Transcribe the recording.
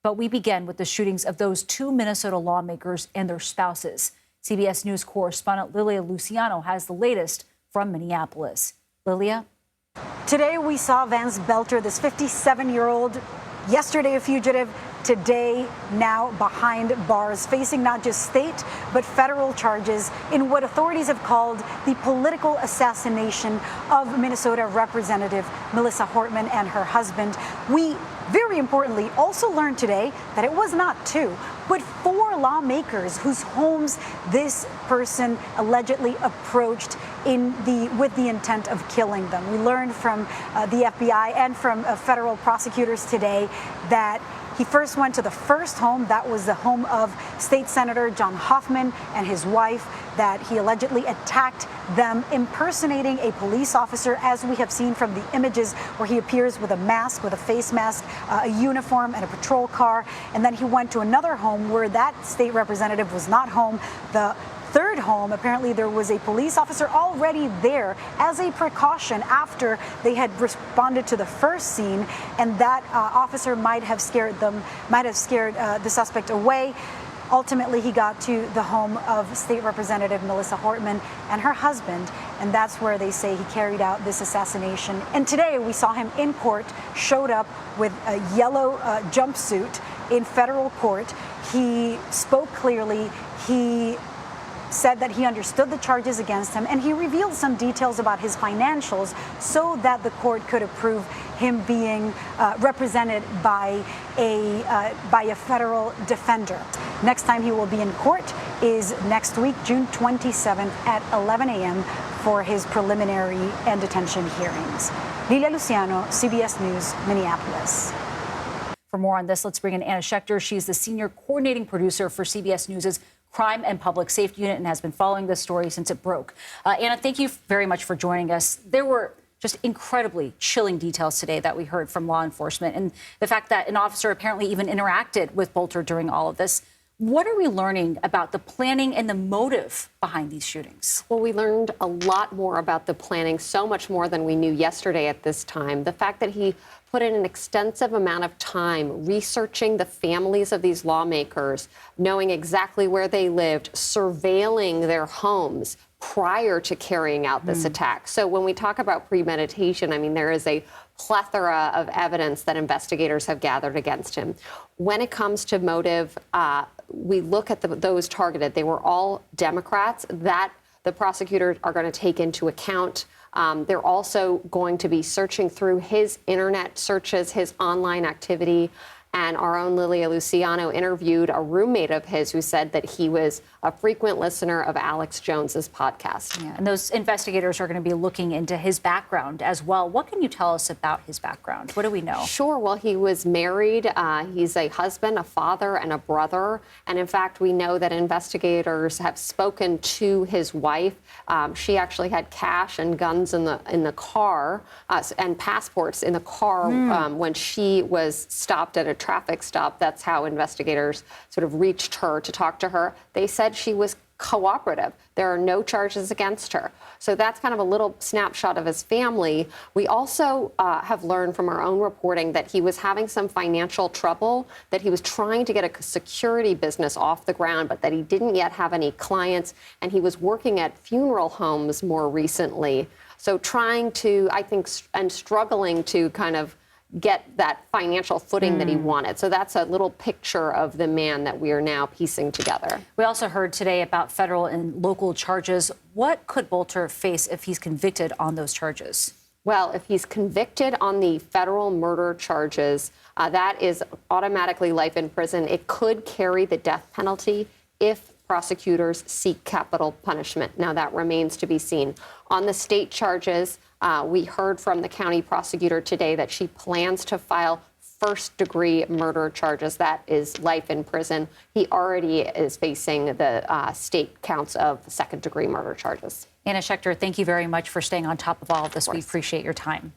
But we begin with the shootings of those two Minnesota lawmakers and their spouses. CBS News correspondent Lilia Luciano has the latest from Minneapolis. Lilia? Today we saw Vance Belter, this 57-year-old, yesterday a fugitive, today now behind bars, facing not just state but federal charges in what authorities have called the political assassination of Minnesota Representative Melissa Hortman and her husband. We, very importantly, also learned today that it was not two, but four lawmakers whose homes this person allegedly approached with the intent of killing them. We learned from the FBI and from federal prosecutors today that he first went to the first home. That was the home of State Senator John Hoffman and his wife, that he allegedly attacked them, impersonating a police officer, as we have seen from the images where he appears with a mask, with a face mask, a uniform, and a patrol car. And then he went to another home where that state representative was not home. The third home, apparently there was a police officer already there as a precaution after they had responded to the first scene, and that officer might have scared the suspect away. Ultimately, he got to the home of State Representative Melissa Hortman and her husband, and that's where they say he carried out this assassination. And today we saw him in court, showed up with a yellow jumpsuit in federal court. He spoke clearly. He said that he understood the charges against him, and he revealed some details about his financials so that the court could approve him being represented by a federal defender. Next time he will be in court is next week, June 27th at 11 a.m. for his preliminary and detention hearings. Lilia Luciano, CBS News, Minneapolis. For more on this, let's bring in Anna Schecter. She's the senior coordinating producer for CBS News' Crime and Public Safety Unit and has been following this story since it broke. Anna, thank you very much for joining us. There were just incredibly chilling details today that we heard from law enforcement, and the fact that an officer apparently even interacted with Bolter during all of this. What are we learning about the planning and the motive behind these shootings? Well, we learned a lot more about the planning, so much more than we knew yesterday at this time. The fact that he put in an extensive amount of time researching the families of these lawmakers, knowing exactly where they lived, surveilling their homes prior to carrying out this attack. So when we talk about premeditation, I mean, there is a plethora of evidence that investigators have gathered against him. When it comes to motive, we look at those targeted. They were all Democrats that the prosecutors are going to take into account. They're also going to be searching through his internet searches, his online activity. And our own Lilia Luciano interviewed a roommate of his who said that he was a frequent listener of Alex Jones's podcast. Yeah, and those investigators are going to be looking into his background as well. What can you tell us about his background? What do we know? Sure. Well, he was married. He's a husband, a father, and a brother. And in fact, we know that investigators have spoken to his wife. She actually had cash and guns in the car and passports in the car when she was stopped at a traffic stop. That's how investigators sort of reached her to talk to her. They said she was cooperative. There are no charges against her. So that's kind of a little snapshot of his family. We also have learned from our own reporting that he was having some financial trouble, that he was trying to get a security business off the ground, but that he didn't yet have any clients. And he was working at funeral homes more recently. So trying to, I think, and struggling to kind of get that financial footing that he wanted. So that's a little picture of the man that we are now piecing together. We also heard today about federal and local charges. What could Bolter face if he's convicted on those charges? Well, if he's convicted on the federal murder charges, that is automatically life in prison. It could carry the death penalty if prosecutors seek capital punishment. Now, that remains to be seen. On the state charges, we heard from the county prosecutor today that she plans to file first-degree murder charges. That is life in prison. He already is facing the state counts of second-degree murder charges. Anna Schecter, thank you very much for staying on top of all of this. We appreciate your time.